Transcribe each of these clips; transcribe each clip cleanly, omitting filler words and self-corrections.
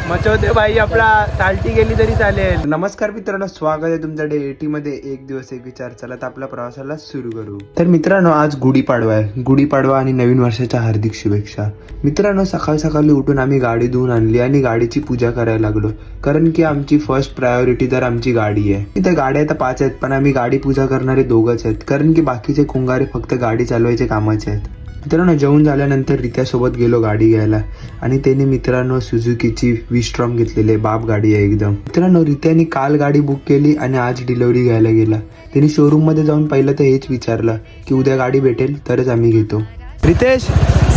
मचवते भाई आपला साल्टी गेली तरी चालेल. नमस्कार मित्रांनो, स्वागत आहे तुमच्या डे 80 मध्ये. एक दिवस एक विचार. चला तर आपल्या प्रवासाला सुरू करू. तर मित्रांनो, आज गुढीपाडवा आहे. गुढीपाडवा आणि नवीन वर्षाच्या हार्दिक शुभेच्छा. मित्रांनो, सकाळी उठून आम्ही गाडी धुवून आणली आणि गाडीची पूजा करायला लागलो, कारण की आमची फर्स्ट प्रायोरिटी तर आमची गाडी आहे. इथे गाड्या आता 5 आहेत, पण आम्ही गाडी पूजा करणारे 2च आहेत, कारण की बाकीचे कुंगारे फक्त गाडी चालवायचे कामाचे आहेत. मित्रांनो, जेवण झाल्यानंतर रित्यासोबत गेलो गाडी घ्यायला आणि त्याने मित्रांनो सुझुकीची V-Strom घेतलेली आहे. बाप गाडी आहे एकदम. मित्रांनो, रित्याने काल गाडी बुक केली आणि आज डिलिव्हरी घ्यायला गेला. त्यांनी शोरूम मध्ये जाऊन पहिलं तर हेच विचारलं की उद्या गाडी भेटेल तरच आम्ही घेतो. रितेश,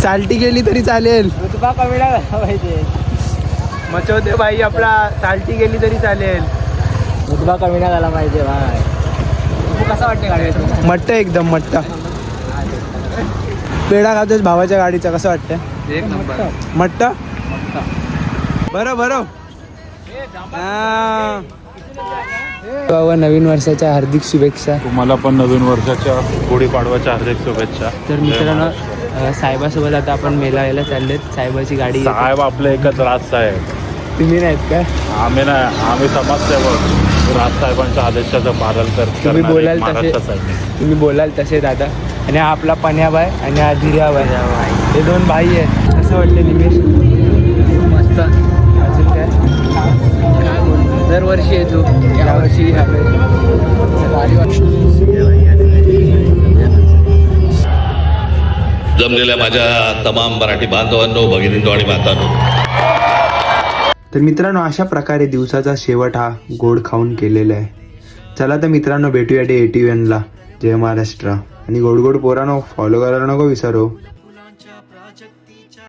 साल्टी गेली तरी चालेल. मचवते भाई आपला साल्टी गेली तरी चालेल. मुद्दा कमी नाही झाला पाहिजे भाई. कसं वाटतं गाडी? मट्ट एकदम मट्ट. पेढा खातोस भावाच्या गाडीचा, कसं वाटतं? एक नंबर. मट्ट बरं. बाबा, नवीन वर्षाच्या हार्दिक शुभेच्छा. तुम्हाला पण नवीन वर्षाच्या गुढीपाडव्याच्या हार्दिक शुभेच्छा. तर मित्रांनो, साहेबासोबत आता आपण मेलायला चाललेत. साहेबाची गाडी. साहेब आपले एकच राजसाहेब. तुम्ही नाहीत काय? आम्ही नाही, आम्ही समाजसेवक. राजसाहेबांच्या आदेशाचं पालन तुम्ही बोलाल तसे दादा. आणि हा आपला पण्याबाई आणि हा धीर्याबाई. हे 2 भाई आहेत. कसं वाटतं निमेश? मस्त. अजून काय दरवर्षी येतो, यावर्षी जमलेल्या माझ्या तमाम मराठी बांधवांनो, भगिनींनो आणि मातांनो. तर मित्रांनो, अशा प्रकारे दिवसाचा शेवट हा गोड खाऊन केलेला आहे. चला तर मित्रांनो, भेटूया डे 81ला. जय महाराष्ट्र. आणि गोड पोरांनो, फॉलो करायला नको विसरू.